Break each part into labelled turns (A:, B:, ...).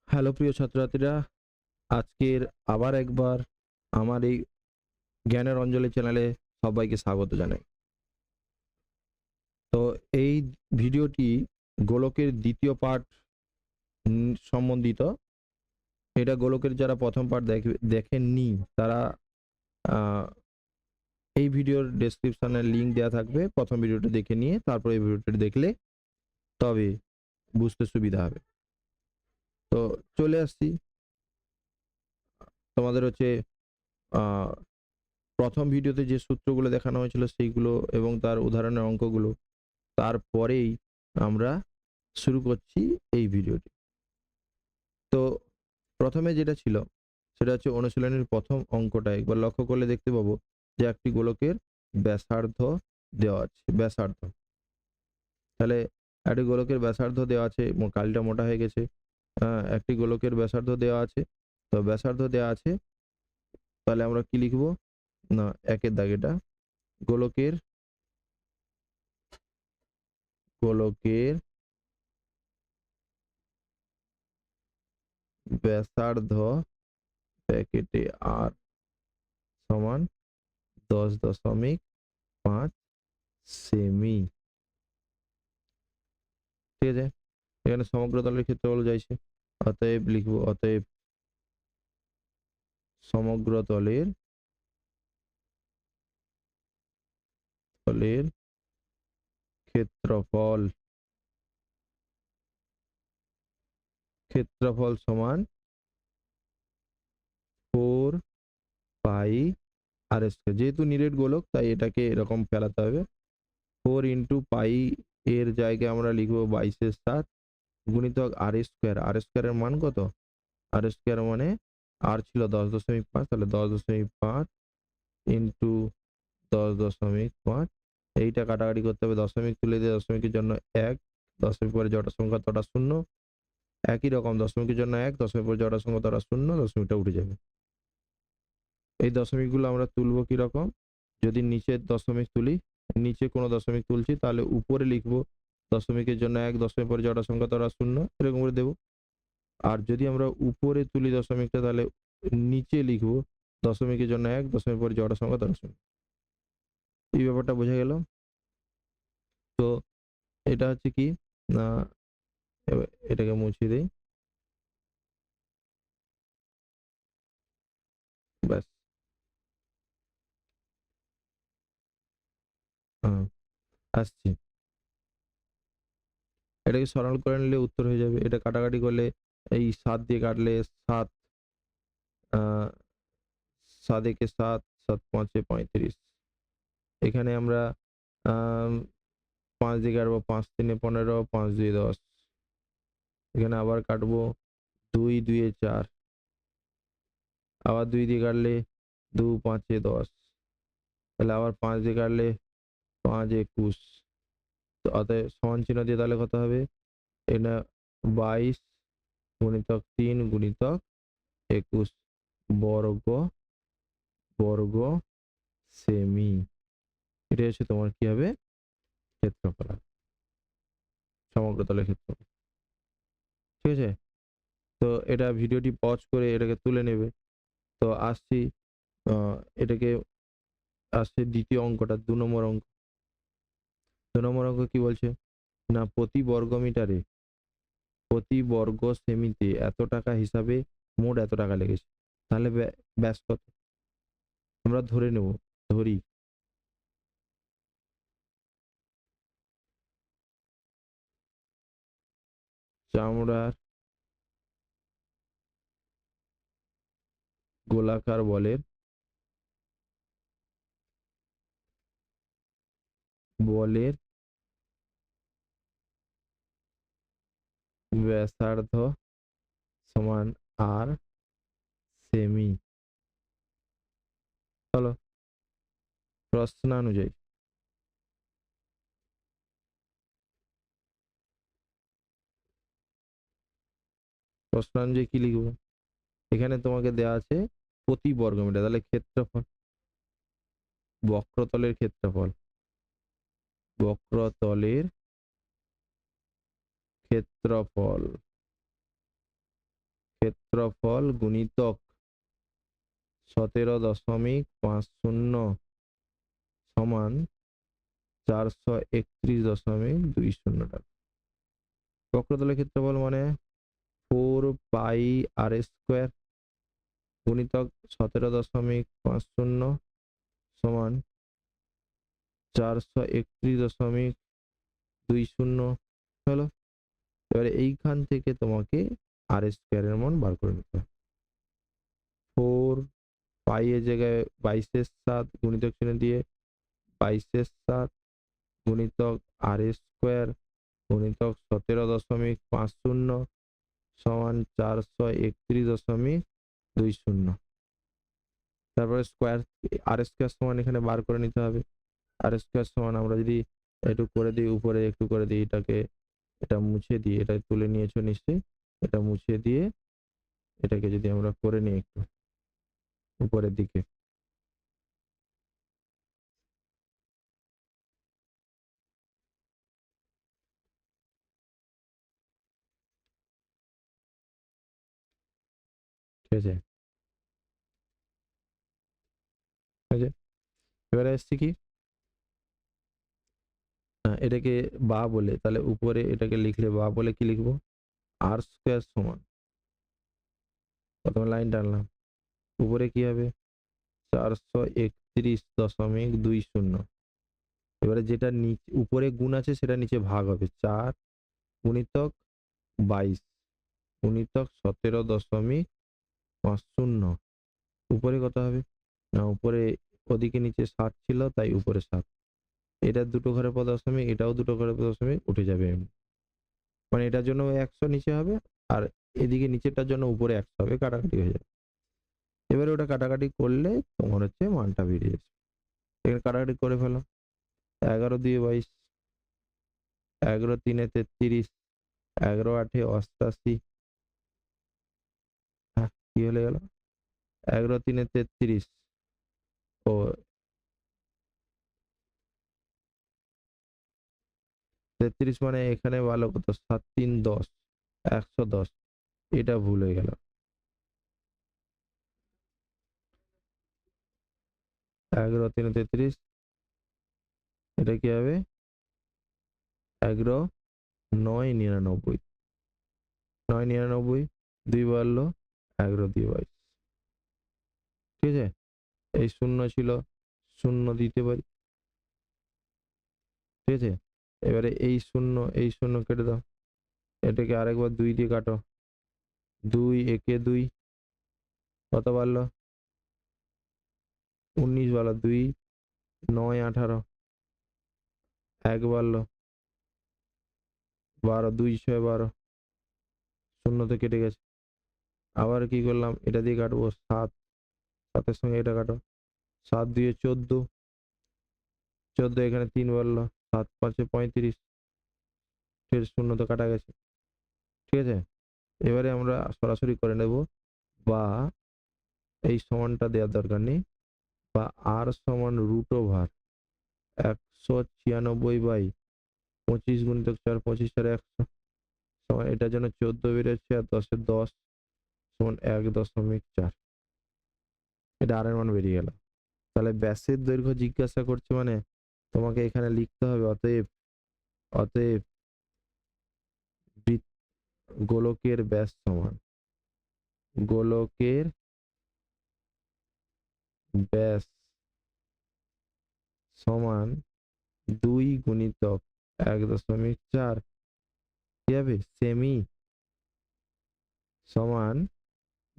A: Hello প্রিয় ছাত্রছাত্রীরা, আজকের আবার একবার আমার এই জ্ঞানের অঞ্জলি চ্যানেলে সবাইকে স্বাগত জানাই। তো এই ভিডিওটি গোলকের দ্বিতীয় পার্ট সম্বন্ধিত। এটা গোলকের যারা প্রথম পার্ট দেখেননি তারা এই ভিডিওর ডেসক্রিপশনে লিংক দেওয়া থাকবে, প্রথম ভিডিওটা দেখে নিয়ে তারপর এই ভিডিওটি দেখলে তবে বুঝতে সুবিধা হবে। তো চলে আসছি তোমাদের হচ্ছে প্রথম ভিডিওতে যে সূত্রগুলো দেখানো হয়েছিল সেইগুলো এবং তার উদাহরণের অঙ্কগুলো, তারপরেই আমরা শুরু করছি এই ভিডিওটি। তো প্রথমে যেটা ছিল সেটা হচ্ছে অনুশীলনের প্রথম অঙ্কটা একবার লক্ষ্য করলে দেখতে পাবো যে একটি গোলকের ব্যাসার্ধ দেওয়া আছে। ব্যাসার্ধ, তাহলে একটি গোলকের ব্যাসার্ধ দেওয়া আছে, কালিটা মোটা হয়ে গেছে। একটি গোলকের ব্যাসার্ধ দেওয়া আছে, তো ব্যাসার্ধ দেওয়া আছে, তাহলে আমরা কি লিখবো না একের দাগেটা গোলকের গোলকের ব্যাসার্ধ প্যাকেটে আর সমান 10.5 সেমি। ঠিক আছে, এখানে সমগ্র তলের ক্ষেত্রফল চাইছে, অতএব লিখবো অতএব সমগ্র তলের তলের ক্ষেত্রফল ক্ষেত্রফল সমান 4 পাই আর স্কয়ার। যেহেতু নিরেট গোলক তাই এটাকে এরকম ফেলাতে হবে। 4 × পাই এর জায়গায় আমরা লিখবো 22/7 গুণিতক আর স্কয়ার। আর স্কয়ারের মান কত? আর স্কয়ার মানে আর ছিল 10.5, তাহলে 10.5 ইন্টু 10.5। এইটা কাটাকাটি করতে হবে, দশমিক তুলে দিয়ে দশমিকের জন্য 1, দশমিক পরে জটা সংখ্যা তটা 0, একই রকম দশমিকের জন্য 1, দশমিক পরে জটা সংখ্যা তটা 0, দশমিকটা উঠে যাবে। এই দশমিকগুলো আমরা তুলবো কি রকম? যদি নিচের দশমিক তুলি, নিচে কোনো দশমিক তুলছি তাহলে উপরে লিখবো দশমিকের জন্য 1, দশমিক পরে জটা সংখ্যা তটা 0, এরকম করে দেবো। আর যদি আমরা উপরে তুলি দশমিকটা তাহলে নিচে লিখবো দশমিকের জন্য 1, দশমিক পরে জটা সংখ্যা তটা 0। এই ব্যাপারটা বোঝা গেল? তো এটা হচ্ছে কি না, এটাকে মুছিয়ে দেই, ব্যাস। হ্যাঁ, আসছি। এটাকে সরল করে নিলে উত্তর হয়ে যাবে। এটা কাটাকাটি করলে এই 7 দিয়ে কাটলে 7, 7 একে 7, 7 5 35। এখানে আমরা 5 দিয়ে কাটবো, 5 3 15, 5 2 10। এখানে আবার কাটবো 2 2 4, আবার 2 দিয়ে কাটলে 2 5 10, তাহলে আবার 5 দিয়ে কাটলে 5 21। তো অতএব সমান চিহ্ন দিয়ে তাহলে কত হবে? এটা 22 গুণিতক 3 গুণিতক 21 বর্গ বর্গ সেমি। এটা হচ্ছে তোমার কি হবে? ক্ষেত্রফল, সমগ্র তলের ক্ষেত্রফল। ঠিক আছে, তো এটা ভিডিওটি পজ করে এটাকে তুলে নেবে। তো আসছি, এটাকে আসছে দ্বিতীয় অঙ্কটা, 2 নম্বর অঙ্ক। 2 নম্বর অঙ্ক কি বলছে না, প্রতি বর্গ মিটারে প্রতি বর্গ সেমিতে এত টাকা হিসাবে মোট এত টাকা লেগেছে। তাহলে ব্যাস কত? আমরা ধরে নেব, ধরি চামড়ার গোলাকার বলের বলের ব্যাসার্ধ সমান আর সেমি। চলো প্রশ্নানুযায়ী প্রশ্নানুযায়ী কি লিখবো? এখানে তোমাকে দেওয়া আছে প্রতি বর্গ মিটার, তাহলে ক্ষেত্রফল, বক্রতলের ক্ষেত্রফল, বক্রতলের ক্ষেত্রফল ক্ষেত্রফল গুণিতক 17.50 সমান 431.20 টাকা। বক্রতলের ক্ষেত্রফল মানে 4πr² গুণিতক 17.50 সমান 431.20 হলো। এবারে এইখান থেকে তোমাকে r² এর মান বার করে নিতে হবে। 4 পাই এর জায়গায় 22/7 গুণিতক চিহ্ন দিয়ে 22/7 গুণিতক r² গুণিতক 17.50 সমান 431.20। তারপরে স্কোয়ার r² সমান এখানে বার করে নিতে হবে। r² সমান আমরা যদি একটু করে দিই, উপরে একটু করে দিই, এটা মুছে দিয়ে, এটা তুলে নিয়েছো নিশ্চয়ই, এটা মুছে দিয়ে এটাকে যদি আমরা করে নিই একটু উপরের দিকে, ঠিক আছে। এবারে এসছি কি, এটাকে বা বলে, তাহলে উপরে এটাকে লিখলে বা বলে কি লিখবো, r² সমান, প্রথমে লাইন টানলাম, উপরে কি হবে 431.20। এবারে যেটা নিচে উপরে গুণ আছে সেটা নিচে ভাগ হবে, 4 গুণিতক 22 গুণিতক 17.50। উপরে কত হবে না, উপরে ওদিকে নিচে 7 ছিল তাই উপরে 7, এটা দুটো ঘরে পদ দশমিক, এটাও দুটো ঘরে পদ দশমিক, উঠে যাবে এমনি। মানে এটার জন্য 100 নিচে হবে, আর এদিকে নিচেরটার জন্য উপরে 100 হবে, কাটাকাটি হয়ে যাবে। এবারে ওটা কাটাকাটি করলে তোমার হচ্ছে মানটা বেরিয়ে যাবে। এখানে কাটাকাটি করে ফেলো, 11 দিয়ে 22, 11 3 33, 11 8 88, হ্যাঁ কি হলে গেল, 11 3 33, ও 33 মানে এখানে ভালো কত, 7 3 10, 110, এটা ভুল হয়ে গেল। 11 3 33, এটা কি হবে 11 9 99, 9 99, 2 বাড়লো 11 দিয়ে 22, ঠিক আছে। এই শূন্য ছিল, শূন্য দিতে পারি, ঠিক আছে। এবারে এই শূন্য কেটে দাও, এটাকে আরেকবার 2 দিয়ে কাটো, 2 একে 2, কত বাড়লো 19 বাড়লো, 2 9 18, 1 বাড়লো 12, 2 6 12, শূন্য তো কেটে গেছে। আবার কি করলাম, এটা দিয়ে কাটবো 7, 7 এর সঙ্গে এটা কাটো, 7 2 14, 14 এখানে 3 বাড়লো, 7 5 35, ফের শূন্য তো কাটা গেছে, ঠিক আছে। এবারে আমরা সরাসরি করে নেব, বা এই সমানটা দেওয়ার দরকার নেই, বা r সমান √ওভার 196/25 গুণিতক 4, 25 আর 100 সমান, এটার জন্য 14 বেরোচ্ছে, আর 10 এর 10 সমান 1.4, এটা আর এর মান বেরিয়ে গেল। তাহলে ব্যাসের দৈর্ঘ্য জিজ্ঞাসা করছে মানে তোমাকে এখানে লিখতে হবে, অতএব অতএব গোলকের ব্যাস সমান, গোলকের ব্যাস সমান 2 গুণিতক 1.4, কি হবে সেমি সমান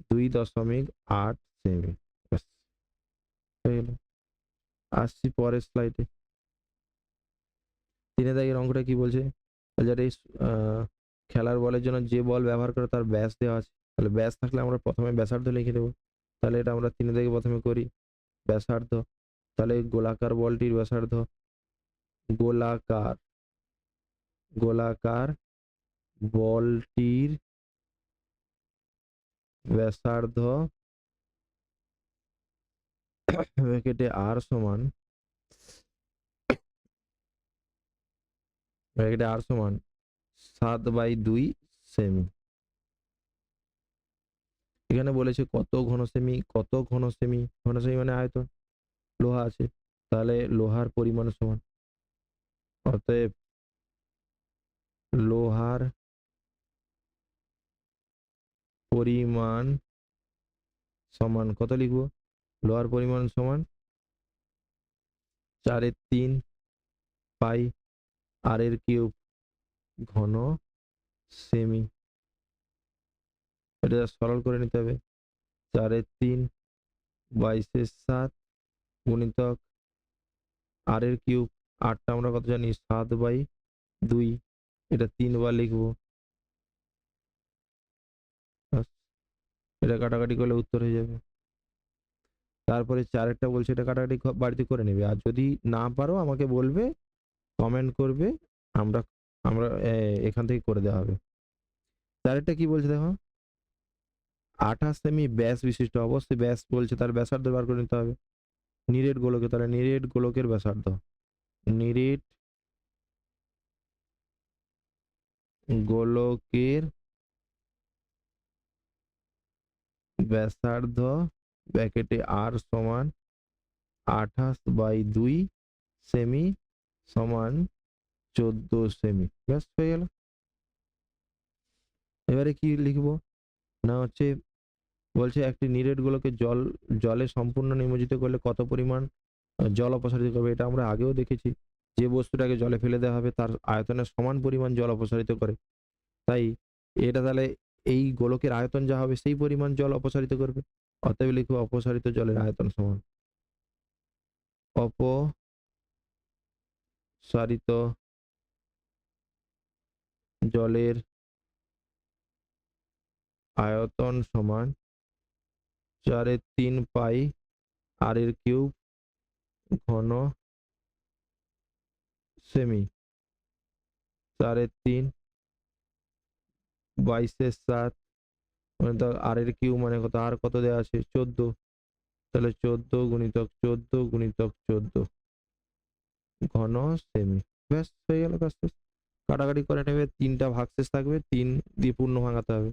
A: 2.8 সেমি। ব্যাস হয়ে গেল। আসছি পরের স্লাইডে। 3 দাগের অঙ্কটা কি বলছে, যারা এই খেলার বলের জন্য যে বল ব্যবহার করে তার ব্যাস দেওয়া আছে, তাহলে ব্যাস থাকলে আমরা প্রথমে ব্যাসার্ধ লিখে দেবো। তাহলে এটা আমরা 3 দাগে প্রথমে করি, ব্যাসার্ধ, তাহলে গোলাকার বলটির ব্যাসার্ধ, গোলাকার গোলাকার বলটির ব্যাসার্ধ ব্র্যাকেটে r সমান, ব্র্যাকেটে r সমান 7/2 সেমি, এখানে বলেছে কত ঘন সেমি, কত ঘন সেমি, ঘন সেমি মানে আয়তন, লোহা আছে, তাহলে লোহার পরিমাণ সমান, অতএব লোহার পরিমাণ সমান কত লিখবো, লোহার পরিমাণ সমান 4/3 পাই আর এর কিউব ঘন সেমি। এটা সরল করে নিতে হবে, 4/3 22/7 গুণিতক আর এর কিউব, আটটা আমরা কত জানি 7/2, এটা 3 বার লিখবো, ব্যাস, এটা কাটাকাটি করলে উত্তর হয়ে যাবে। তারপরে চারেরটা বলছে এটা কাটাকাটি বাড়িতে করে নেবে, আর যদি না পারো আমাকে বলবে, কমেন্ট করবে, আমরা আমরা এখান থেকে করে দেওয়া হবে। চারেরটা কি বলছে দেখো, 28 সেমি ব্যাস বিশিষ্ট, অবশ্যই ব্যাস বলছে, তার ব্যাসার্ধ বার করে নিতে হবে, নিরেট গোলকে, তাহলে নিরেট গোলকের ব্যাসার্ধ, নিরেট গোলকের ব্যাসার্ধ ব্র্যাকেটে আর সমান 28/2 সেমি সমান 14 সেমি, ব্যাস হয়ে গেল। এবারে কি লিখবো না হচ্ছে, বলছে একটি নিরেট গোলকে জলে সম্পূর্ণ নিমজ্জিত করলে কত পরিমাণ জল অপসারিত করবে, এটা আমরা আগেও দেখেছি, যে বস্তুটাকে জলে ফেলে দেওয়া হবে তার আয়তনের সমান পরিমাণ জল অপসারিত করে, তাই এটা তাহলে এই গোলকের আয়তন যা হবে সেই পরিমাণ জল অপসারিত করবে, অতএব লিখবো অপসারিত জলের আয়তন সমান অপসারিত জলের আয়তন সমান 4/3 পাই আর এর কিউব ঘন সেমি, 4/3 22/7 মানে তো আর এর কিউব মানে কত, আর কত দেওয়া আছে 14, তাহলে 14 গুণিতক 14 গুণিতক 14 ঘন সেমি, ব্যাস হয়ে গেল কাজ শেষ। কাটাকাটি করে নেবে, 3টা ভাগশেষ থাকবে, 3 দিয়ে পূর্ণ ভাঙাতে হবে।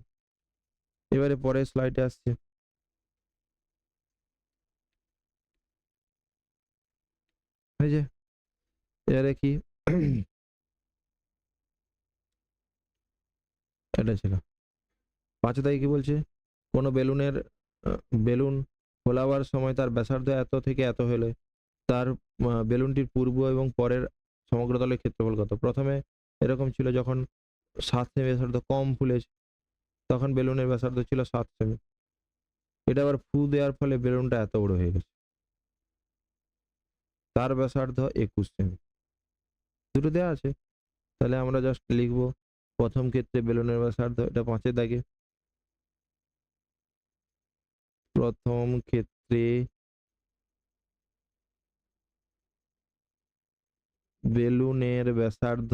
A: এবারে পরের স্লাইডে আসছে, এই যে এবারে কি এটা ছিল 5 তারিখ কি বলছে, কোনো বেলুনের বেলুন খোলাবার সময় তার ব্যাসার্ধ এত থেকে এত হলে তার বেলুনটির পূর্ব এবং পরের সমগ্র তলের ক্ষেত্রফল কত। প্রথমে এরকম ছিল, যখন 7 সেমি ব্যাসার্ধ কম ফুলেছে তখন বেলুনের ব্যাসার্ধ ছিল 7 সেমি, এটা আবার ফু দেওয়ার ফলে বেলুনটা এত বড় হয়ে গেছে, তার ব্যাসার্ধ 21 সেমি, দুটো দেওয়া আছে, তাহলে আমরা জাস্ট লিখবো প্রথম ক্ষেত্রে বেলুনের ব্যাসার্ধ, এটা 5 দাগে, প্রথম ক্ষেত্রে বেলুনের ব্যাসার্ধ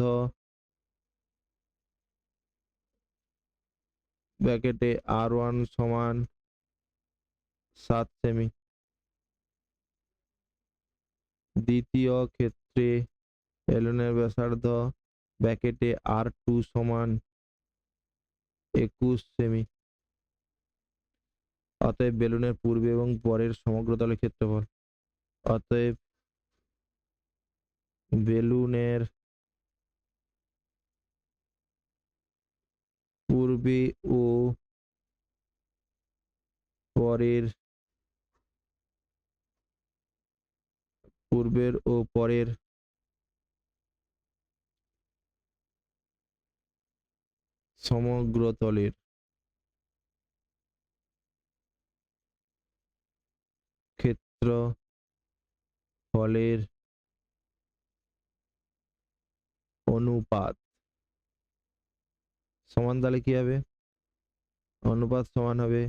A: ব্র্যাকেটে R1 সমান 7 সেমি, দ্বিতীয় ক্ষেত্রে বেলুনের ব্যাসার্ধ ব্র্যাকেটে R2 সমান 21 সেমি, অতএব বেলুনের পূর্বে এবং পরের সমগ্র তলের ক্ষেত্রফল, অতএব বেলুনের পূর্বে ও পরের পূর্বের ও পরের সমগ্র তলের ক্ষেত্রফলের অনুপাত সমান, তাহলে কি হবে, অনুপাত সমান হবে,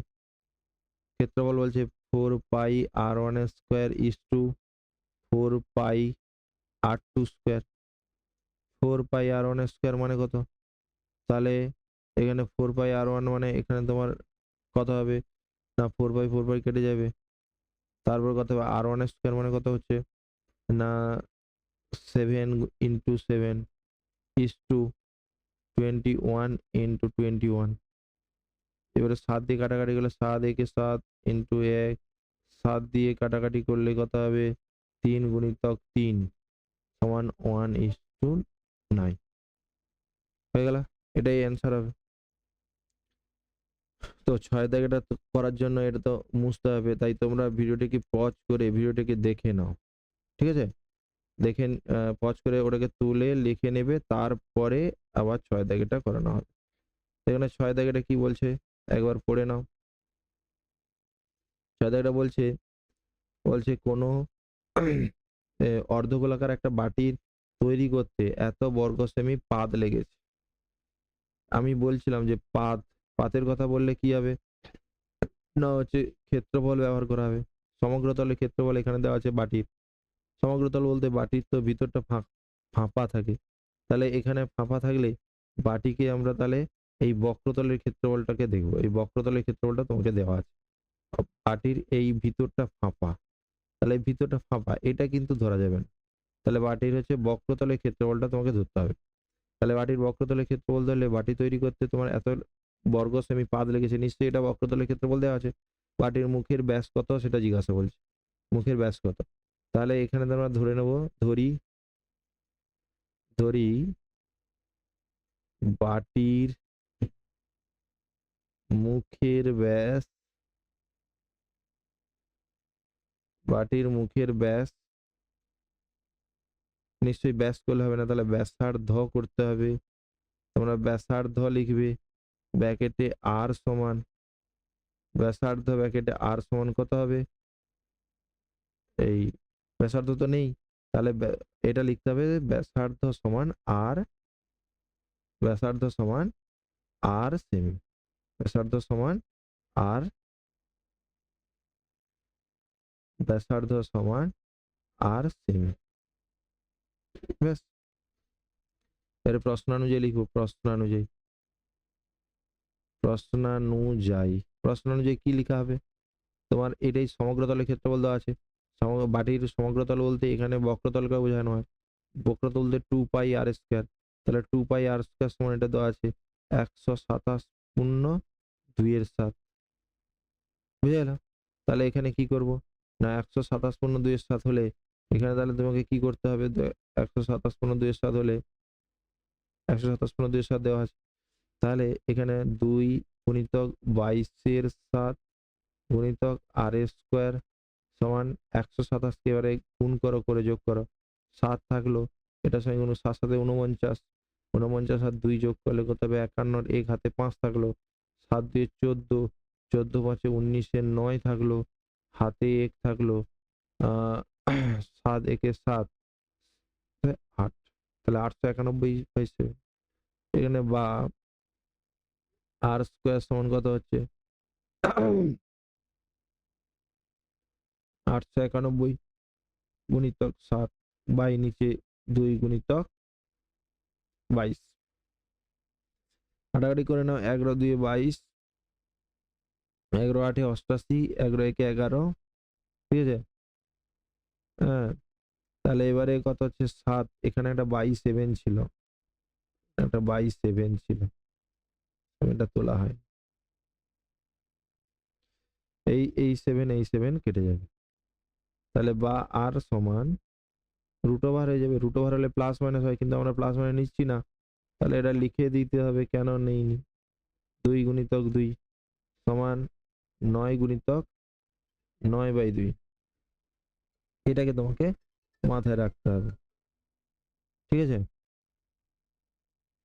A: ক্ষেত্রফল বলছে 4 pi R1 square is to 4 pi R2 square, 4 pi R1 square মানে কত, তাহলে এখানে 4 পাই R1 মানে এখানে তোমার কত হবে না, 4 পাই কেটে যাবে, তারপর কত হবে R1 স্কোয়ার মানে কত হচ্ছে না 7 ইন্টু 7 ইস টু 21 ইন্টু 21, এবারে 7 দিয়ে কাটাকাটি করলে 7 একে 7 ইন্টু 1, 7 দিয়ে কাটাকাটি করলে কত হবে 3 গুণিতক 3 সমান 1:9 হয়ে গেল। এটাই অ্যান্সার হবে। তো 6 দাগেটা করার জন্য এটা তো মুছতে হবে, তাই তোমরা ভিডিওটিকে পজ করে ভিডিওটিকে দেখে নাও, ঠিক আছে? দেখে পজ করে ওটাকে তুলে লিখে নেবে, তারপরে আবার 6 দাগেটা করানো হবে। এখানে 6 দাগেটা কি বলছে একবার পড়ে নাও। 6 দাগেটা বলছে কোনো অর্ধগোলাকার একটা বাটির তৈরি করতে এত বর্গ সেমি পাত লেগেছে। আমি বলছিলাম যে পাতের কথা বললে কি হবে না, হচ্ছে ক্ষেত্রফল ব্যবহার করা হবে। সমগ্রতলের ক্ষেত্রফল এখানে দেওয়া আছে বাটির। সমগ্রতল বলতে বাটির তো ভিতরটা ফাঁপা থাকে, তাহলে এখানে ফাঁপা থাকলে বাটিকে আমরা তাহলে এই বক্রতলের ক্ষেত্রফলটাকে দেখবো। এই বক্রতলের ক্ষেত্রফলটা তোমাকে দেওয়া আছে, বাটির এই ভিতরটা ফাঁপা, তাহলে এই ভিতরটা ফাঁপা এটা কিন্তু ধরা যাবে না। তাহলে বাটির হচ্ছে বক্রতলের ক্ষেত্রফলটা তোমাকে ধরতে হবে। তাহলে বাটির বক্রতলের ক্ষেত্রফল ধরলে বাটি তৈরি করতে তোমার এত বর্গ সেমি পাত লেগেছে, নিশ্চয়ই এটা বক্রতলের ক্ষেত্রফল দেওয়া আছে। বাটির মুখের ব্যাস কত সেটা জিজ্ঞাসা বলছে, মুখের ব্যাস কত। তাহলে এখানে আমরা ধরে নেব, ধরি বাটির মুখের ব্যাস, নিশ্চয়ই ব্যাস করলে হবে না, তাহলে ব্যাসার্ধ করতে হবে। তোমরা ব্যাসার্ধ লিখবে ব্র্যাকেটে আর সমান, ব্যাসার্ধ ব্র্যাকেটে আর সমান কত হবে, এই ব্যাসার্ধ তো নেই, তাহলে এটা লিখতে হবে ব্যাসার্ধ সমান আর, ব্যাসার্ধ সমান আর সেমি, ব্যাসার্ধ সমান আর, ব্যাসার্ধ সমান আর সেমি। ব্যাস, এর প্রশ্নানুযায়ী লিখবো, প্রশ্নানুযায়ী কি লেখা হবে তোমার, এটাই সমগ্রতলের ক্ষেত্রফল দেওয়া আছে। বাটির সমগ্রতল বলতে এখানে বক্রতলকে বোঝানো হয়। বক্রতল বলতে 2 পাই আর স্কয়ার, তাহলে 2 পাই আর স্কয়ার সমান এটা দেওয়া আছে 127.2 বুঝে গেল। তাহলে এখানে কি করব না 127.2 হলে এখানে তাহলে তোমাকে কি করতে হবে, 127.2 হলে 127.2 দেওয়া আছে, তাহলে এখানে 2 গুণিতক 22/7 গুণিতক আর স্কয়ার সমান 127 কে এবারে গুণ করো, করে যোগ করো, 7 থাকলো, এটার সঙ্গে 7 সাথে 49, 49 আর 2 যোগ করলে কত হবে 51, এক হাতে 5 থাকলো, 7 2 14, 14 5 19 9 থাকলো, হাতে 1 থাকলো, 7 1 7 8, তাহলে 891 হয়েছে। এখানে বা আর স্কয়ার সমান কত হচ্ছে 891 গুণিতক 7 বাই নিচে 2 গুণিতক 22, কাটাকাটি করে নাও, 11 2 22, 11 8 88, 11 1 11, ঠিক আছে। হ্যাঁ, তাহলে এবারে কত হচ্ছে 7, এখানে একটা 27 ছিল, এটা তোলা হয়, এই 7 কেটে যাবে, তাহলে বা আর সমান রুট ওভার হয়ে যাবে। রুট ওভার হলে প্লাস মাইনাস হয়, কিন্তু আমরা প্লাস মাইনাস নিচ্ছি না, তাহলে এটা লিখে দিতে হবে কেন নেইনি। 2 গুণিতক 2 সমান 9 গুণিতক 9/2, এটাকে তোমাকে মাথায় রাখতে হবে, ঠিক আছে।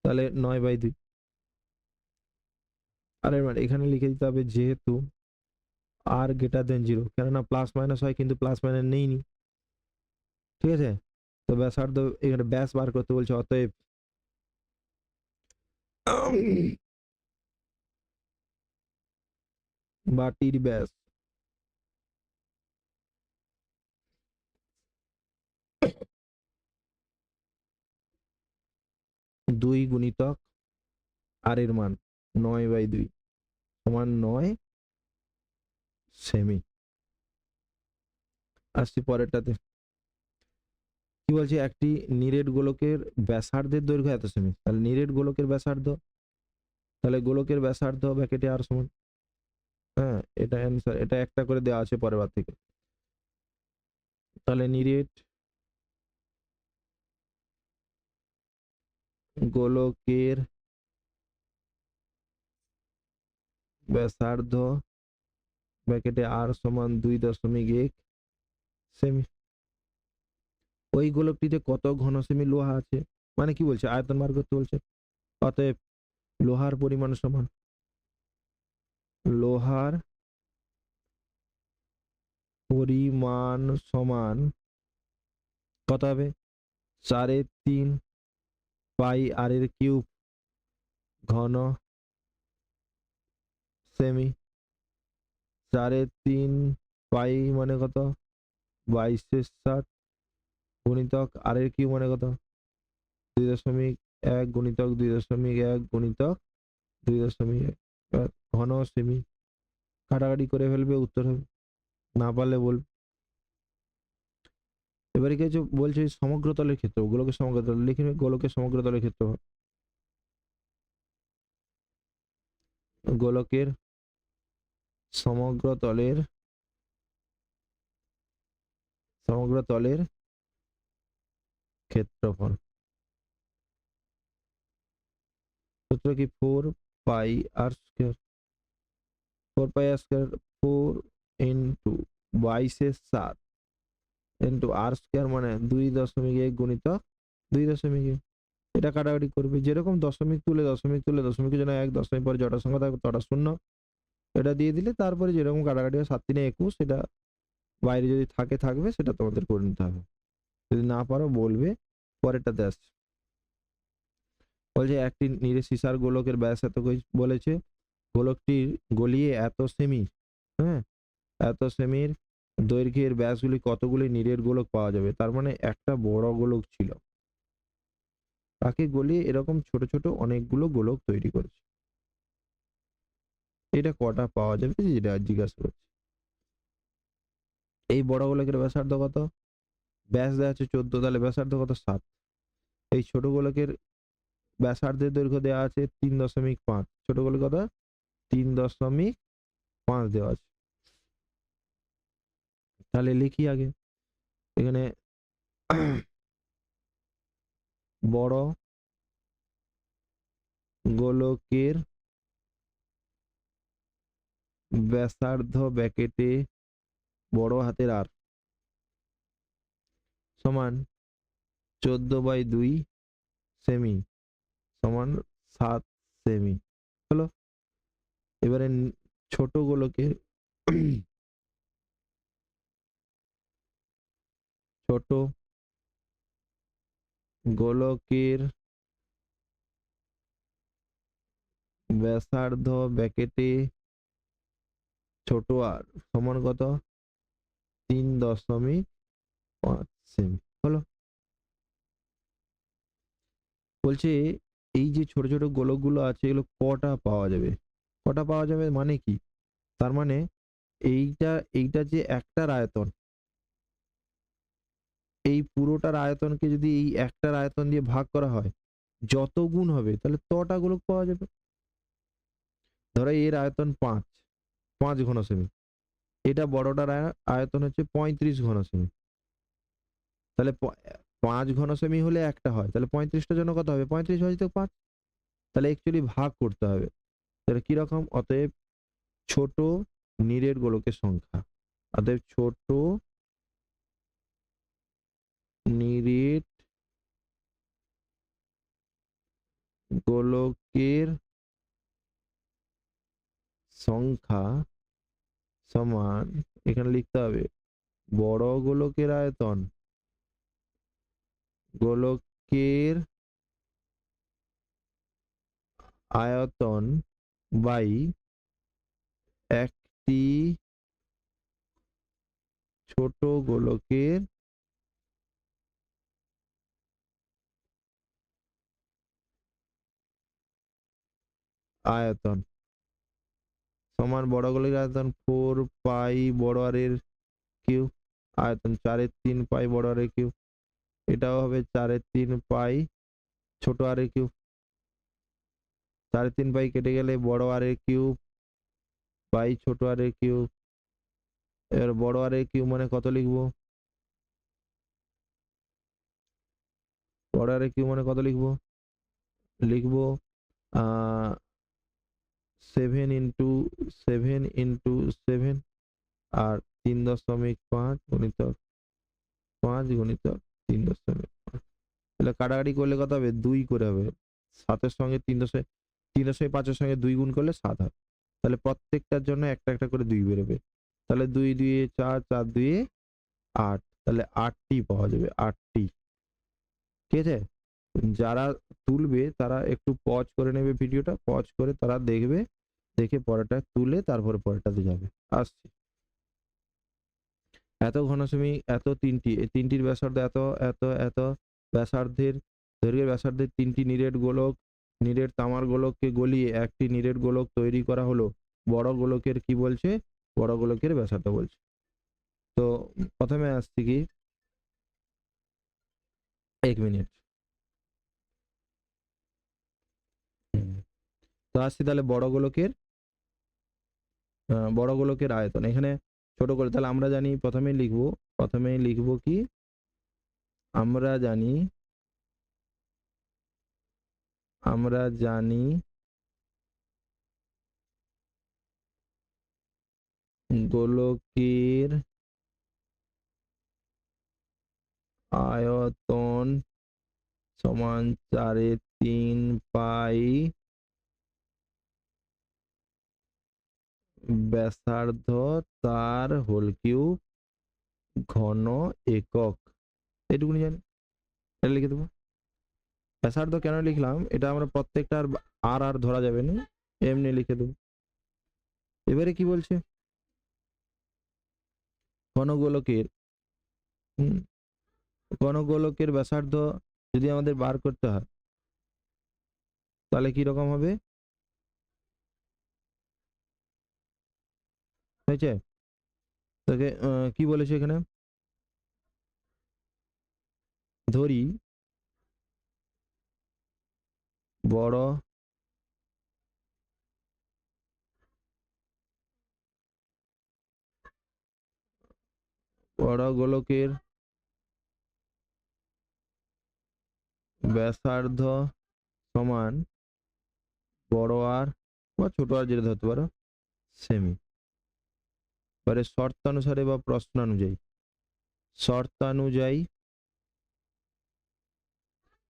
A: তাহলে 9/2, আর এখানে লিখে দিতে হবে যেহেতু আর গ্রেটার দেন 0, কেননা প্লাস মাইনাস হয় কিন্তু প্লাস মাইনাস নেইনি, ঠিক আছে। তো ব্যাসার্ধ এখানে ব্যাস বার করতে বলছে, অতএব বাটির ব্যাস দুই গুণিতক আর এর মান 9/2 সমান 9 সেমি। আসছি পরেরটাতে, কি বলছে, একটি নিরেট গোলকের ব্যাসার্ধের দৈর্ঘ্য এত সেমি, তাহলে নিরেট গোলকের ব্যাসার্ধ, তাহলে গোলকের ব্যাসার্ধ ব্র্যাকেটে আর সমান হ্যাঁ, এটা অ্যান্সার, এটা একটা করে দেওয়া আছে পরের বার থেকে। তাহলে নিরেট গোলকের ব্যাসার্ধ ব্র্যাকেটে আর সমান 2.1 সেমি। ওই গোলকটিতে কত ঘন সেমি লোহা আছে, মানে কি বলছে, আয়তন বার করতে বলছে। অতএব লোহার পরিমাণ সমান, লোহার পরিমাণ সমান কত হবে, 3.5 পাই আর এর কিউব ঘন সেমি। 3.5 পাই মানে কত, 22/7 গুণিতক আর এর কিউব মানে কত, 2.1 গুণিতক 2.1 গুণিতক 2.1 ঘন সেমি। কাটাকাটি করে ফেলবে, উত্তর হবে, না পারলে বল। এবারে কি হচ্ছে বলছে সমগ্র তলের ক্ষেত্র, গোলকের সমগ্র তল লিখে নিবে, গোলকের সমগ্র তলের ক্ষেত্র, গোলকের সমগ্র তলের ক্ষেত্রফল সূত্র কি, 4 পাই আর স্কয়ার, 4 পাই আর স্কয়ার, 4 × 22/7 ইন্টু আর স্কয়ার মানে 2.1 গুণিতক 2.1। এটা কাটাকাটি করবে, যেরকম দশমিক তুলে দশমিকের জন্য 1, দশমিক পরে যটা সংখ্যা থাকবে তটা শূন্য, এটা দিয়ে দিলে তারপরে যেরকম কাটাকাটি হয় 7×3=21, সেটা বাইরে যদি থাকে থাকবে, সেটা তোমাদের করে নিতে হবে। যদি না পারো বলবে। পরেরটাতে আসছে, বলছে একটি নিরে সীসার গোলকের ব্যাস এত বলেছে, গোলকটির গলিয়ে এত সেমি, হ্যাঁ, এত সেমির দৈর্ঘ্যের ব্যাসগুলি কতগুলি নিরেট গোলক পাওয়া যাবে। তার মানে একটা বড় গোলক ছিল, তাকে গলিয়ে এরকম ছোট ছোট অনেকগুলো গোলক তৈরি করেছে। এটা কটা পাওয়া যাবে যেটা জিজ্ঞাসা করছে। এই বড় গোলকের ব্যাসার্ধ কত, ব্যাস দেওয়া আছে 14, তাহলে ব্যাসার্ধ কত, 7। এই ছোট গোলকের ব্যাসার্ধের দৈর্ঘ্য দেওয়া আছে 3.5, ছোট গোলক কত, 3.5 দেওয়া আছে। তাহলে লিখি আগে এখানে বড় গোলকের ব্যাসার্ধ ব্র্যাকেটে বড় হাতের আর সমান 14/2 সেমি সমান 7 সেমি হলো। এবারে ছোট গোলকের ছোট গোলকের ব্যাসার্ধ ব্র্যাকেটে ছোট আর সমান কত, 3.5 সেমি হলো। বলছে এই যে ছোট ছোট গোলকগুলো আছে এগুলো কটা পাওয়া যাবে, কটা পাওয়া যাবে মানে কি, তার মানে এইটা এইটা যে একটার আয়তন, এই পুরোটার আয়তনকে যদি এই একটার আয়তন দিয়ে ভাগ করা হয়, যত গুণ হবে তাহলে তটা গোলক পাওয়া যাবে। ধরো এর আয়তন 5 ঘন সেমি, এটা বড়টার আয়তন হচ্ছে 35 ঘন সেমি, তাহলে 5 ঘন সেমি হলে একটা হয়, তাহলে 35টার জন্য কত হবে, 35/5, তাহলে অ্যাকচুয়ালি ভাগ করতে হবে। তাহলে কি রকম, অতএব ছোট নিরেট গোলকের সংখ্যা, অতএব ছোট নিরেট গোলকের সংখ্যা সমান, এখানে লিখতে হবে বড় গোলকের আয়তন, গোলকের আয়তন বাই একটি ছোট গোলকের আয়তন সমান বড় গোলকের আয়তন 4 পাই বড় আর এর কিউব আয়তন 4/3 পাই বড় আর এর কিউব, এটাও হবে 4/3 পাই ছোট আর এর কিউব, 3.5 পাই কেটে গেলে বড় আর এর কিউব বাই ছোট আর এর কিউব। এবার বড় আর এর কিউব মানে কত লিখবো? বড় আর এর কিউব মানে কত লিখবো? লিখবো 7 × 7 আর 3.5 গুণিতক 5 গুণিতক 3.5। তাহলে কাটাকাটি করলে কত হবে? 2 করে হবে। 7-এর সঙ্গে 3.5-এর সঙ্গে 2 গুণ করলে 7 হয়। তাহলে প্রত্যেকটার জন্য একটা একটা করে 2 বেরোবে। তাহলে 2 2 4, 4 2 8, তাহলে 8টি পাওয়া যাবে, 8টি। ঠিক আছে? যারা তুলবে তারা একটু পজ করে নেবে ভিডিওটা, পজ করে তারা দেখবে, দেখে পরেরটা তুলে তারপরে পরেরটাতে যাবে। আসছি। এত ঘনসেমি, এত তিনটি, এই তিনটির ব্যাসার্ধ এত এত এত ব্যাসার্ধের, দৈর্ঘ্যের ব্যাসার্ধের তিনটি নিরেট গোলক, নিরেট তামার গোলককে গলিয়ে একটি নিরেট গোলক তৈরি করা হলো। বড় গোলকের কি বলছে? বড় গোলকের ব্যাসার্ধ বলছে। তো প্রথমে আসছি কি, 1 মিনিট। তো আসছি তাহলে বড় গোলকের আয়তন। এখানে ছোট করে, তাহলে আমরা জানি প্রথমেই লিখবো কি, আমরা জানি গোলকের আয়তন সমান 4/3 পাই ব্যাসার্ধ তার হোল কিউব ঘন একক। এটুকুনি জানি, এটা লিখে দেবো। ব্যাসার্ধ কেন লিখলাম এটা আমরা প্রত্যেকটার আর আর ধরা যাবে না, এমনি লিখে দেবো। এবারে কি বলছে? ঘনগোলকের ঘনগোলকের ব্যাসার্ধ যদি আমাদের বার করতে হয় তাহলে কি রকম হবে? হয়েছে? তাকে কি বলেছে এখানে? ধরি বড় বড় গোলকের ব্যাসার্ধ সমান বড় আর বা ছোট আর যেটা ধরতে পারো সেমি। এবারে শর্তানুসারে বা শর্তানুযায়ী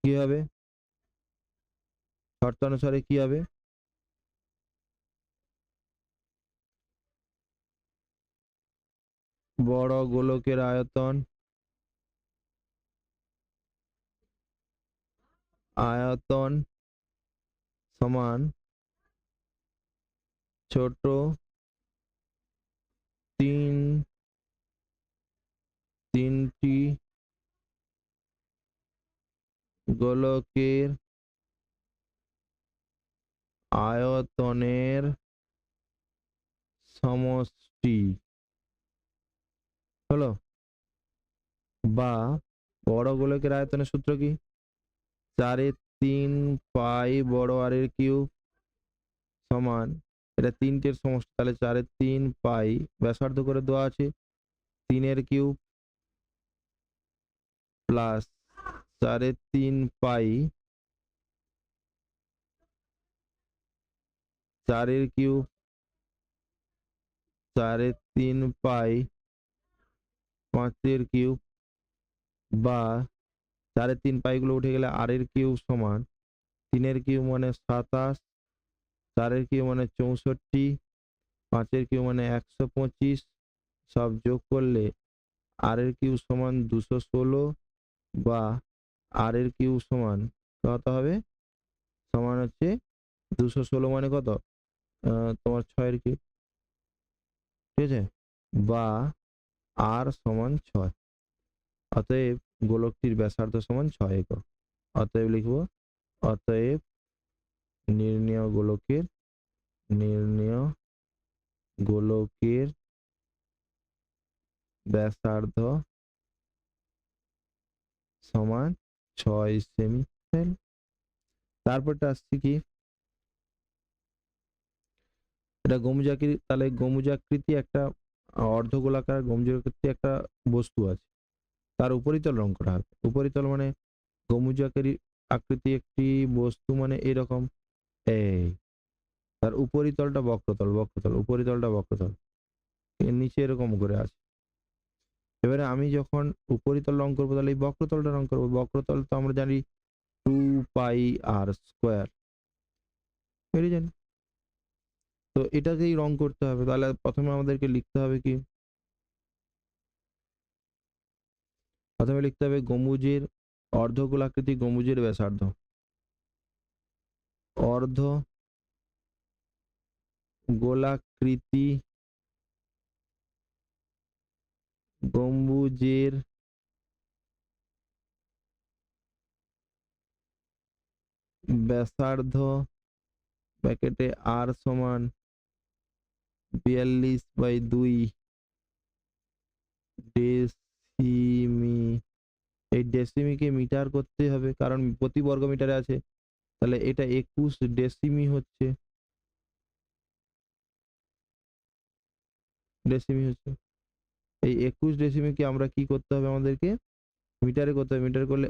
A: কি হবে? শর্তানুসারে কি হবে? বড় গোলকের আয়তন সমান ছোট তিনটি গোলকের আয়তনের সমষ্টি হলো, বা বড় গোলকের আয়তনের সূত্র কি? 4/3 পাই বড় আর এর কিউব সমান, এটা তিনটের সমষ্টি, তাহলে 4/3 পাই ব্যাসার্ধ করে দেওয়া আছে 3 কিউব প্লাস 4/3 পাই 4 কিউব 4/3 পাই 5 কিউব, বা 4/3 পাই গুলো উঠে গেলে আর এর কিউব সমান 3 কিউব মানে 27, 4 কিউব মানে 64, 5 কিউব মানে 125, সব যোগ করলে আর এর কিউব সমান 216, বা আর এর কিউব সমান কত হবে? সমান হচ্ছে 216 মানে কত? তোমার 6 কিউব। ঠিক আছে? বা আর সমান 6। অতএব গোলকটির ব্যাসার্ধ সমান 6 একক। অতএব লিখব, অতএব নির্ণেয় গোলকের ব্যাসার্ধ সমান 6 সেমি। তারপরটা আসছে কি, এটা গম্বুজাকৃতি, তাহলে গম্বুজাকৃতি একটা অর্ধগোলাকার গম্বুজাকৃতি একটা বস্তু আছে, তার উপরিতল রং করা হবে। উপরিতল মানে গম্বুজাকারী আকৃতি একটি বস্তু মানে এরকম, এই তার উপরিতলটা বক্রতল, বক্রতল উপরিতলটা বক্রতল, এর নিচে এরকম করে আছে। এবারে আমি যখন উপরিতল রং করবো তাহলে এই বক্রতলটা রং করবো। বক্রতল তো আমরা জানি 2πr², এটাই জানি। তো এটাকেই রং করতে হবে। তাহলে প্রথমে আমাদেরকে লিখতে হবে কি, প্রথমে লিখতে হবে গম্বুজের অর্ধগোলাকৃতি গম্বুজের ব্যাসার্ধ, অর্ধ গোলাকৃতি গম্বুজের ব্যাসার্ধ ব্র্যাকেটে আর সমান 42/2 ডেসিমি। এই ডেসিমিকে মিটার করতে হবে কারণ প্রতি বর্গ মিটারে আছে, তাহলে এটা 21 ডেসিমি হচ্ছে, ডেসিমি হচ্ছে। এই 21 ডেসিমিকে আমরা কি করতে হবে, আমাদেরকে মিটারে করতে হবে। মিটার করলে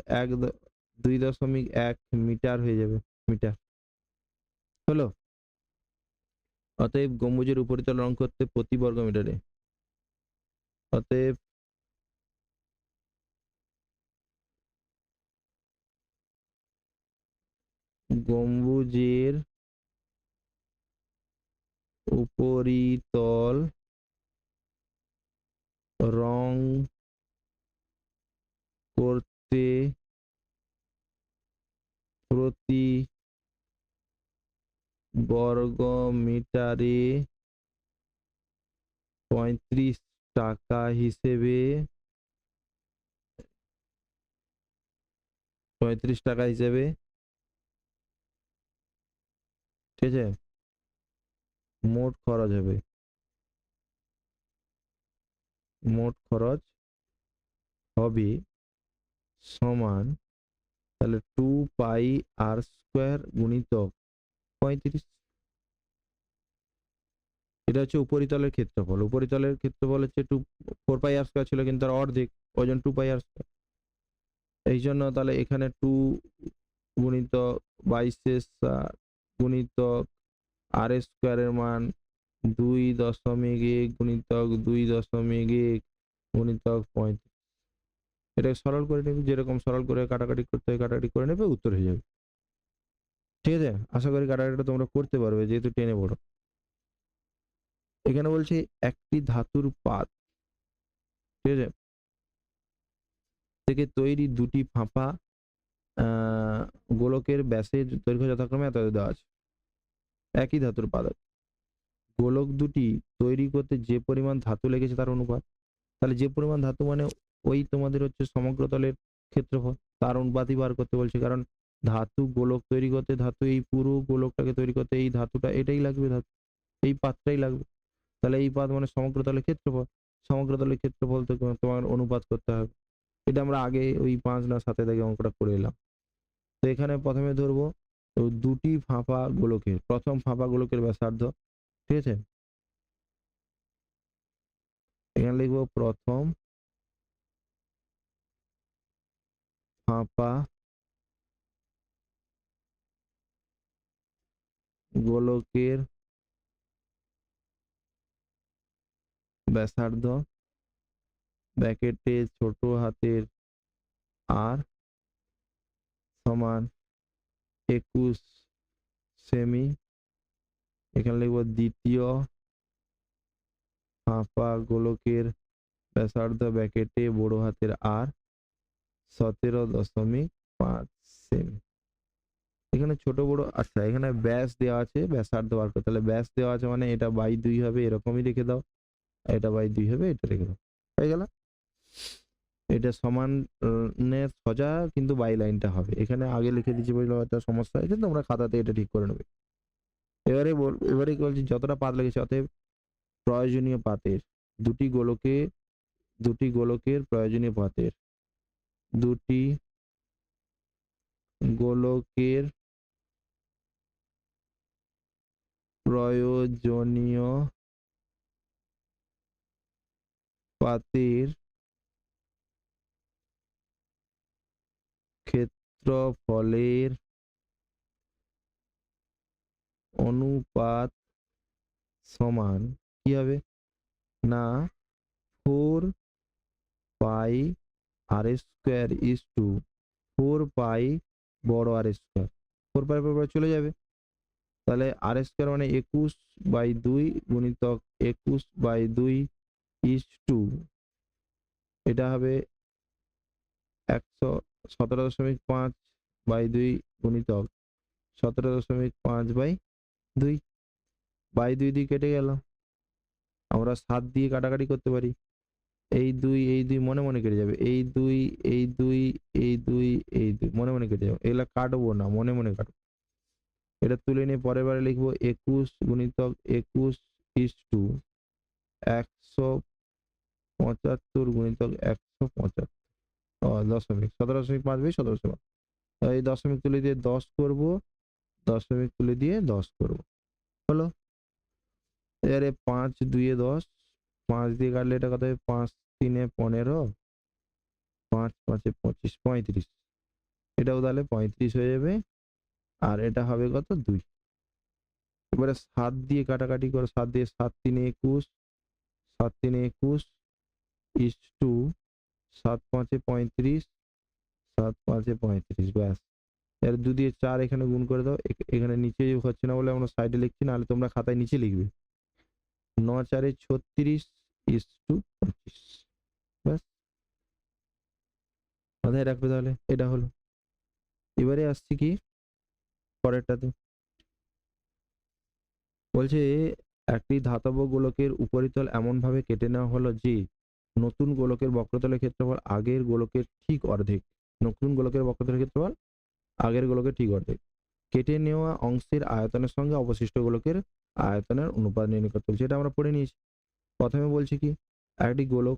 A: 2.1 মিটার হয়ে যাবে, মিটার হলো। অতএব গম্বুজের উপরিতল রং করতে প্রতি বর্গ মিটারে, অতএব গম্বুজের উপরিতল রং করতে প্রতি বর্গ মিটারে 35 টাকা হিসেবে 35 টাকা হিসেবে, ঠিক আছে, মোট খরচ হবে। মোট খরচ হবে সমান, তাহলে 2πr² গুণিতক 35। এটা হচ্ছে উপরিতলের ক্ষেত্রফল। উপরিতলের ক্ষেত্রফল হচ্ছে 4πr² ছিল, কিন্তু তার অর্ধেক, ওজন 2πr²। এই জন্য তাহলে এখানে 2 গুণিতক 22 গুণিতক r² এর মান 2.1 গুণিতক 2.1 গুণিতক 35। এটা সরল করে নেবে, যেরকম সরল করে কাটাকাটি করতে হয় কাটাকাটি করে নেবে, উত্তর হয়ে যাবে। ঠিক আছে, আশা করি কাটাকাটিটা তোমরা করতে পারবে যেহেতু টেনে পড়ো। এখানে বলছে একটি ধাতুর পাত, ঠিক আছে, থেকে তৈরি দুটি ফাঁপা গোলকের ব্যাসের দৈর্ঘ্য যথাক্রমে এত দেওয়া আছে। একই ধাতুর পাত, গোলক দুটি তৈরি করতে যে পরিমাণ ধাতু লেগেছে তার অনুপাত। তাহলে যে পরিমাণ ধাতু মানে ওই তোমাদের হচ্ছে সমগ্র তলের ক্ষেত্রফল, তার অনুপাতই বার করতে বলছে। কারণ ধাতু গোলক তৈরি করতে, ধাতু এই পুরো গোলকটাকে তৈরি করতে এই ধাতুটা এটাই লাগবে, ধাতু এই পাতটাই লাগবে। তাহলে এই পাত মানে সমগ্র তলের ক্ষেত্রফল, সমগ্র তলের ক্ষেত্রফল থেকে তোমার অনুপাত করতে হবে। এটা আমরা আগে ওই 5 না 7 থেকে অঙ্কটা করে এলাম। তো এখানে প্রথমে ধরবো দুটি ফাঁপা গোলকের, প্রথম ফাঁপা গোলকের ব্যাসার্ধ, ঠিক আছে। এখানে লিখবো প্রথম ফাঁপা গোলকের ব্যাসার্ধ ব্র্যাকেটে ছোট হাতের আর সমান 21 সেমি। এখানে লিখবো দ্বিতীয় ফাঁপা গোলকের ব্যাসার্ধ ব্র্যাকেটে বড় হাতের আর 17.5 সেমি। এখানে ছোট বড়, আচ্ছা এখানে ব্যাস দেওয়া আছে, ব্যাসার্ধ বার করতে, তাহলে ব্যাস দেওয়া আছে মানে এটা 2 হবে, এরকমই রেখে দাও। এটা 2 হবে, এটা রেখে দাও, হয়ে গেল। এটা সমান সোজা, কিন্তু বাই লাইনটা হবে এখানে আগে লিখে দিচ্ছি, বুঝলো, একটা সমস্যা হয়েছে, তোমরা খাতাতে এটা ঠিক করে নেবে। এবারে কি বলছি, যতটা পাত লেগেছে অতএব প্রয়োজনীয় পাতের, দুটি গোলকের প্রয়োজনীয় পাতের, দুটি গোলকের প্রয়োজনীয় পাতের ক্ষেত্রফলের অনুপাত সমান কি হবে না 4 পাই আর স্কোয়ার ইজ টু 4 পাই বড় আর স্কোয়ার 4 পাই পর চলে যাবে, তাহলে আর স্কোয়ার মানে 21/2 গুণিতক 21/2 ইজ টু এটা হবে 117.5/2 গুণিতক 17.5/2 বাই 2 দিয়ে কেটে গেল, আমরা 7 দিয়ে কাটাকাটি করতে পারি, এই 2 মনে মনে কেটে যাবে, এই 2 এই 2 এই 2 এই 2 মনে মনে কেটে যাবে, এগুলা কাটবো না, মনে মনে কাটবো। এটা তুলে নিয়ে পরের বারে লিখবো 21 গুণিতক 21 ইজ টু 175 গুণিতক 175 দশমিক 17.5/17, এই দশমিক তুলে দিয়ে 10 করব, দশমিক তুলে দিয়ে 10 করব, হলো। এবারে 5 2 10, 5 দিয়ে কাটলে এটা কত হবে 5 3 15, 5 5 25 35, এটাও তাহলে 35 হয়ে যাবে, আর এটা হবে কত 2। এবারে 7 দিয়ে কাটাকাটি করো, 7 দিয়ে 7 3 21, 7 3 21 ইজ টু 7 5 35, 7 5 35, ব্যাস। এর 2 দিয়ে 4 এখানে গুণ করে দাও, এখানে নিচে হচ্ছে না বলে আমরা সাইডে লিখছি, নাহলে তোমরা খাতায় নিচে লিখবে 9 4 36 ইজ টু 25, ব্যাস মাথায় রাখবে। তাহলে এটা হলো। এবারে আসছি কি পরেরটাতে, বলছে একটি ধাতব গোলকের উপরিতল এমন ভাবে কেটে নেওয়া হলো যে নতুন গোলকের বক্রতলের ক্ষেত্রফল আগের গোলকের ঠিক অর্ধেক, নতুন গোলকের বক্রতলের ক্ষেত্রফল আগের গোলকের ঠিক অর্ধেক। কেটে নেওয়া অংশের আয়তনের সঙ্গে অবশিষ্ট গোলকের আয়তনের অনুপাত নির্ণয় করতে বলছে, এটা আমরা পড়ে নিয়েছি। প্রথমে বলছে কি একটি গোলক,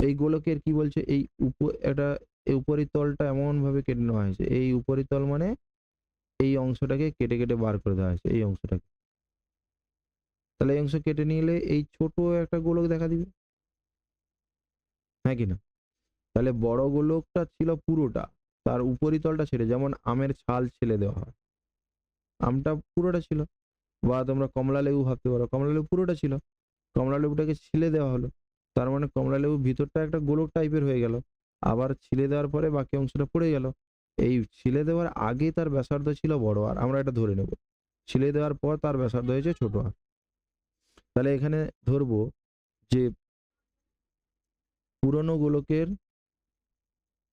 A: এই গোলকের কি বলছে এই এটা এই উপরিতলটা এমন ভাবে কেটে নেওয়া হয়েছে, এই উপরিতল মানে এই অংশটাকে কেটে কেটে বার করে দেওয়া হয়েছে, এই অংশটাকে। তাহলে এই অংশ কেটে নিলে এই ছোট একটা গোলক দেখা দিবে, হ্যাঁ কি না? তাহলে বড় গোলকটা ছিল পুরোটা, তার উপরিতলটা ছেড়ে, যেমন আমের ছাল ছেলে দেওয়া হয়, আমটা পুরোটা ছিল, বা তোমরা কমলা লেবু ভাবতে পারো, কমলা লেবু পুরোটা ছিল, কমলা লেবুটাকে ছিলে দেওয়া হলো, তার মানে কমলা লেবু ভিতরটা একটা গোলক টাইপের হয়ে গেল, আবার ছিলে দেওয়ার পরে বাকি অংশটা পড়ে গেল। এই ছিলে দেওয়ার আগে তার ব্যাসার্ধ ছিল বড় আর, আমরা এটা ধরে নেব, ছিলে দেওয়ার পর তার ব্যাসার্ধ হয়েছে ছোট আর। তাহলে এখানে ধরবো যে পুরনো গোলকের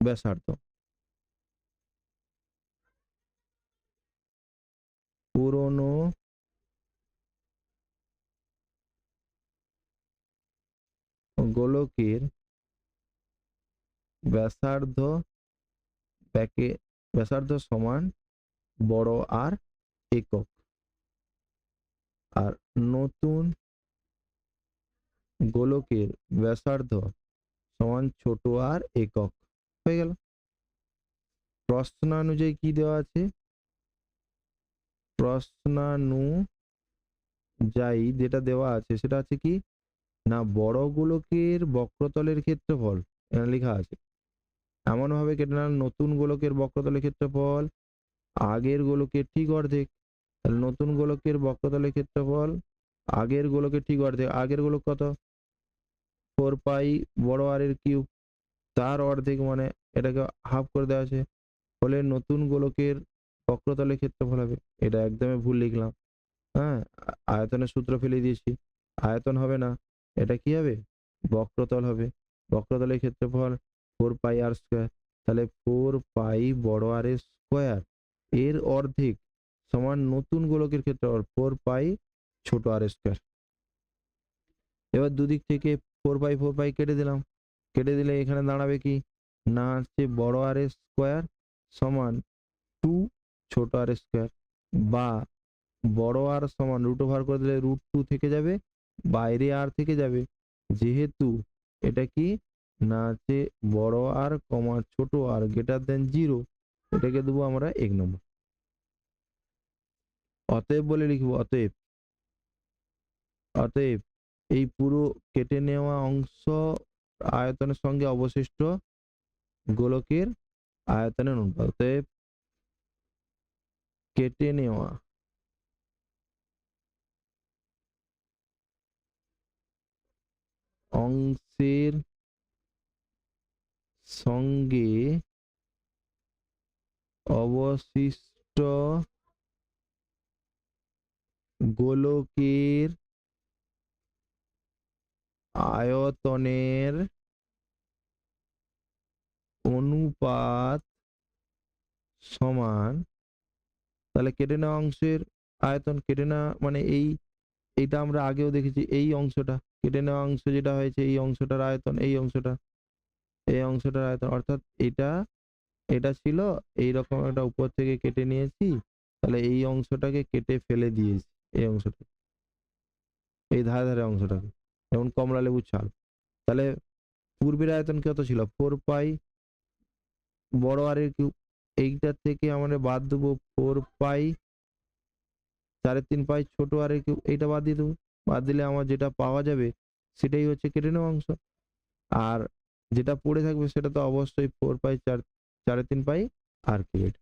A: ব্যাসার্ধ, পুরনো গোলকের ব্যাসার্ধ ব্যাসার্ধ সমান বড় আর একক, আর নতুন গোলকের ব্যাসার্ধ সমান ছোট আর একক, হয়ে গেল। প্রশ্নানুযায়ী কি দেওয়া আছে, প্রশ্নানুযায়ী যেটা দেওয়া আছে সেটা আছে কি না বড় গোলকের বক্রতলের ক্ষেত্রফল, এখানে লেখা আছে এমন ভাবে কেটে নেন নতুন গোলকের বক্রতলের ক্ষেত্রফল আগের গোলকের ঠিক অর্ধেক, তাহলে নতুন গোলকের বক্রতলের ক্ষেত্রফল আগের গোলকের ঠিক অর্ধেক, আগের গোলক কত 4 পাই বড় আর এর কিউব, তার অর্ধেক মানে এটাকে হাফ করে দেওয়া আছে, ফলে নতুন গোলকের বক্রতলের ক্ষেত্রফল হবে, এটা একদমই ভুল লিখলাম, হ্যাঁ আয়তনের সূত্র ফেলে দিয়েছি, আয়তন হবে না, এটা কি হবে বক্রতল হবে, বক্রতলের ক্ষেত্রফল 4 পাই r², তাহলে 4 পাই বড় আর স্কোয়ার এর অর্ধেক সমান নতুন গোলকের ক্ষেত্রফল 4 পাই ছোট r²। এবার দুদিক থেকে 4 পাই কেটে দিলাম, কেটে দিলে এখানে দাঁড়াবে কি না হচ্ছে বড় আর স্কোয়ার সমান 2 ছোট r², বা বড় আর সমান রুট ওভার করে দিলে √2 থেকে যাবে, বাইরে আর থেকে যাবে, যেহেতু এটা কি না আছে বড় আর কমা ছোট আর গ্রেটার দেন 0, এটাকে দেবো আমরা 1 নম্বর। অতএব বলে লিখবো, অতএব অতএব এই পুরো কেটে নেওয়া অংশ আয়তনের সঙ্গে অবশিষ্ট গোলকের আয়তনের অনুপাত। অতএব কেটে নেওয়া অংশের সঙ্গে অবশিষ্ট গোলকের আয়তনের অনুপাত সমান, তাহলে কেটে নেওয়া অংশের আয়তন, কেটে নেওয়া মানে এইটা আমরা আগেও দেখেছি, এই অংশটা কেটে নেওয়া অংশ যেটা হয়েছে, এই অংশটার আয়তন, এই অংশটার আয়তন, অর্থাৎ এটা ছিল এইরকম একটা উপর থেকে কেটে নিয়েছি, তাহলে এই অংশটাকে কেটে ফেলে দিয়েছি, এই অংশটা, এই ধারে ধারে অংশটাকে, যেমন কমলা লেবু ছাল। তাহলে পূর্বের আয়তন কত ছিল, 4 পাই বড় আর এর কিউব, এইটার থেকে আমরা বাদ দেবো 4 পাই 3.5 পাই ছোট আর এর কিউব, এইটা বাদ দিয়ে দেবো। বাদ দিলে আমার যেটা পাওয়া যাবে সেটাই হচ্ছে কেটে নেওয়া অংশ, আর যেটা পড়ে থাকবে সেটা তো অবশ্যই 4 পাই 3.5 পাই আর কিউব,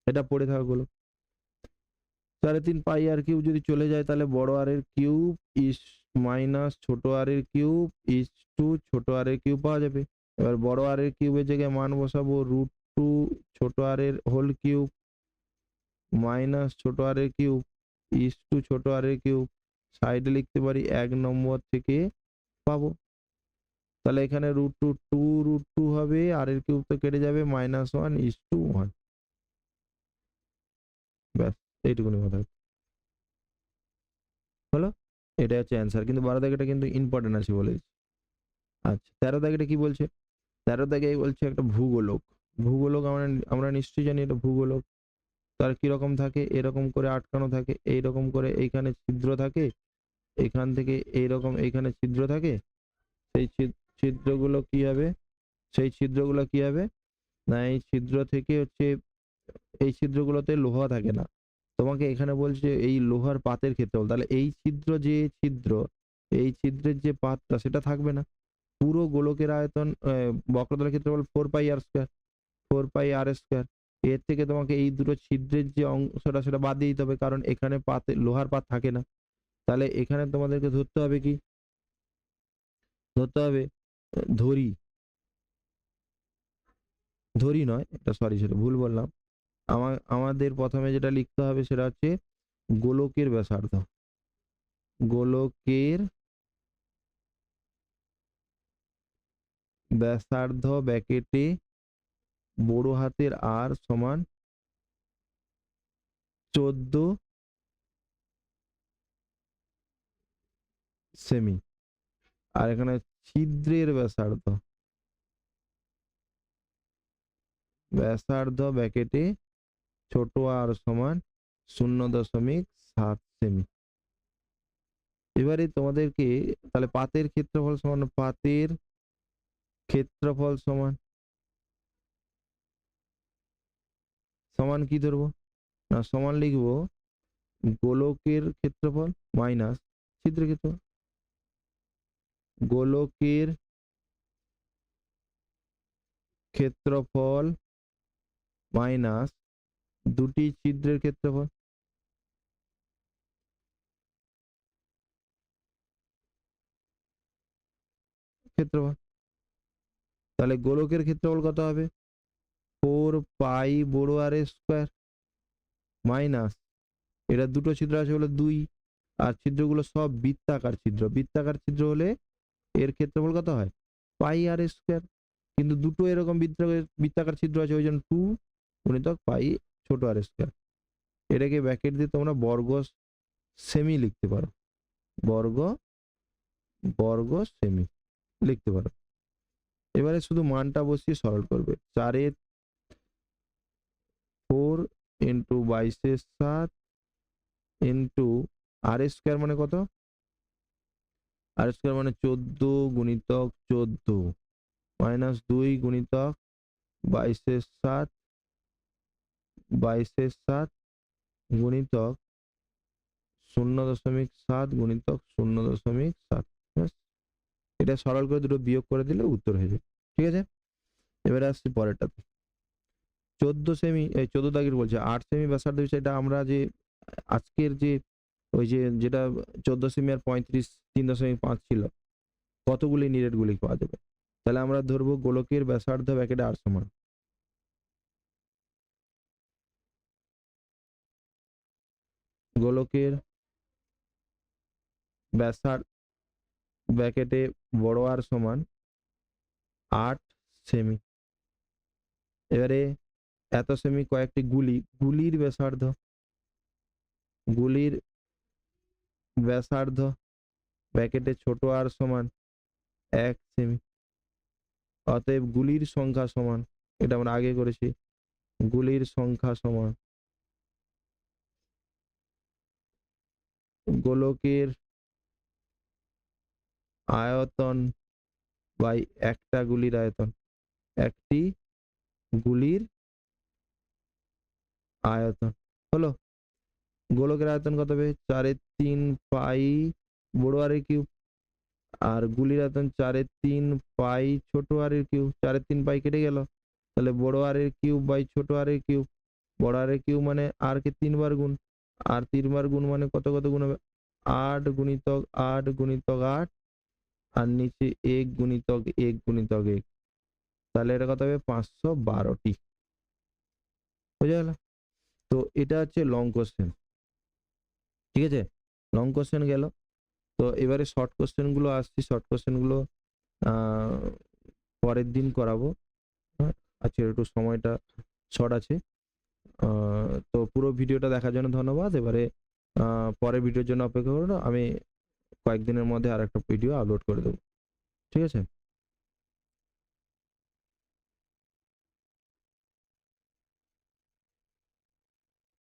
A: এটা পড়ে থাকলো। 3.5 পাই আর কিউব যদি চলে যায়, তাহলে বড় আর এর কিউব ইস মাইনাস ছোট আর এর কিউব ইস টু ছোট আর এর কিউব পাওয়া যাবে। এবার বড় আর এর কিউবের জায়গায় মান বসাবো √2 ছোট আর এর হোল কিউব মাইনাস ছোট আর এর কিউব ইস টু ছোট আর এর কিউব, সাইডে লিখতে পারি 1 নম্বর থেকে পাবো। তাহলে এখানে √2 হবে, আর এর কিউব তো কেটে যাবে, -1 ইস টু 1, ব্যাস এইটুকুনি কথা হলো। এটা হচ্ছে অ্যান্সার, কিন্তু 12 দাগেটা কিন্তু ইম্পর্টেন্ট আছে বলে দিচ্ছি। আচ্ছা 13 দাগেটা কি বলছে, 13 দাগে বলছে একটা ভূগোলক। ভূগোলক আমরা আমরা নিশ্চয়ই জানি এটা ভূগোলক। তার কিরকম থাকে, এরকম করে আটকানো থাকে, এইরকম করে এইখানে ছিদ্র থাকে, এখান থেকে এইরকম এইখানে ছিদ্র থাকে, সেই ছিদ্রগুলো কি হবে, সেই ছিদ্রগুলো কি হবে না, এই ছিদ্র থেকে হচ্ছে এই ছিদ্রগুলোতে লোহা থাকে না, তোমাকে এখানে বলছে এই লোহার পাতের ক্ষেত্রফল, তাহলে এই ছিদ্র এই ছিদ্রের যে পাতটা সেটা থাকবে না। পুরো গোলকের আয়তন বক্রতলের ক্ষেত্রফল 4 পাই r², 4 পাই r², এর থেকে তোমাকে এই দুটো ছিদ্রের যে অংশটা সেটা বাদ দিয়ে দিতে হবে, কারণ এখানে পাতে লোহার পাত থাকে না। তাহলে এখানে তোমাদেরকে ধরতে হবে কি, ধরতে হবে ধরি, ধরি নয় এটা, সরি সেটা ভুল বললাম। আমাদের প্রথমে যেটা লিখতে হবে সেটা হচ্ছে গোলকের ব্যাসার্ধ, গোলকের ব্যাসার্ধ ব্যাকেটে বড় হাতের আর সমান 14 সেমি, আর এখানে ছিদ্রের ব্যাসার্ধ, ব্যাসার্ধ ব্যাকেটে ছোট আর সমান 0.7 সেমি। এবারে তোমাদেরকে তাহলে পাতের ক্ষেত্রফল সমান, পাতের ক্ষেত্রফল সমান সমান কি ধরবো না, সমান লিখবো গোলকের ক্ষেত্রফল মাইনাস ছিদ্রের ক্ষেত্রফল, গোলকের ক্ষেত্রফল মাইনাস দুটি ছিদ্রের ক্ষেত্রফল, ক্ষেত্রফল। তাহলে গোলকের ক্ষেত্রফল কত হবে, 4 পাই বড় আর স্কোয়ার মাইনাস, এটা দুটো ছিদ্র আছে বলে 2, আর ছিদ্রগুলো সব বৃত্তাকার ছিদ্র, বৃত্তাকার ছিদ্র হলে এর ক্ষেত্রফল কত হয়, πr², কিন্তু দুটো এরকম বৃত্তাকার ছিদ্র আছে ওই জন্য 2 গুণিতক পাই ছোট r²। এটাকে ব্র্যাকেট দিয়ে তোমরা বর্গ সেমি লিখতে পারো, বর্গ বর্গ সেমি লিখতে পারো। এবারে শুধু মানটা বসিয়ে সরল করবে, 4 4 ইন্টু 22 ইন্টু r² মানে কত, r² মানে 14 গুণিতক 14 মাইনাস 2 গুণিতক 22 7 গুণিতক 0.7 গুণিতক 0.7, এটা সরল করে দুটো বিয়োগ করে দিলে উত্তর হয়ে যাবে। ঠিক আছে, এবারে আসছি পরেরটাতে। 14 সেমি, এই 14 দাগের বলছে 8 সেমি ব্যাসার্ধ বিশিষ্ট, এটা আমরা যে আজকের যে ওই যে যেটা 14 সেমি আর 35 3.5 ছিল, কতগুলি নিরেট গুলি পাওয়া যাবে? তাহলে আমরা ধরবো গোলকের ব্যাসার্ধ ব্র্যাকেটে r সমান, গোলকের ব্যাসার্ধ ব্র্যাকেটে বড় আর সমান 8 সেমি। এবারে এত সেমি কয়েকটি গুলি, গুলির ব্যাসার্ধ, গুলির ব্যাসার্ধ ব্র্যাকেটে ছোট আর সমান 1 সেমি। অতএব গুলির সংখ্যা সমান, এটা আমরা আগে করেছি, গুলির সংখ্যা সমান গোলকের আয়তন বাই একটা গুলির আয়তন, একটি গুলির আয়তন হলো। গোলকের আয়তন কত হবে? 4/3 পাই বড় আর এর কিউব, আর গুলির আয়তন 4/3 পাই ছোট আর এর কিউব। 4/3 পাই কেটে গেল, তাহলে বড় আর এর কিউব বাই ছোট আর এর কিউব। বড় আর এর কিউব মানে আর কে 3 বার গুণ, আর 3 বার গুণ মানে কত কত গুণ হবে? 8 গুণিতক 8 গুণিতক 8, আর নিচে 1 গুণিতক 1 গুণিতক 1, তাহলে এটা কত হবে? 512টি। বুঝা গেল? তো এটা হচ্ছে লং কোশ্চেন। ঠিক আছে, লং কোশ্চেন গেল। তো এবারে শর্ট কোশ্চেন গুলো আসছি, শর্ট কোশ্চেন গুলো পরের দিন করাবো। আজকে একটু সময়টা শর্ট আছে। তো পুরো ভিডিওটা দেখার জন্য ধন্যবাদ। এবারে পরের ভিডিওর জন্য অপেক্ষা করুন, আমি কয়েকদিনের মধ্যে আর একটা ভিডিও আপলোড করে দেবো। ঠিক আছে।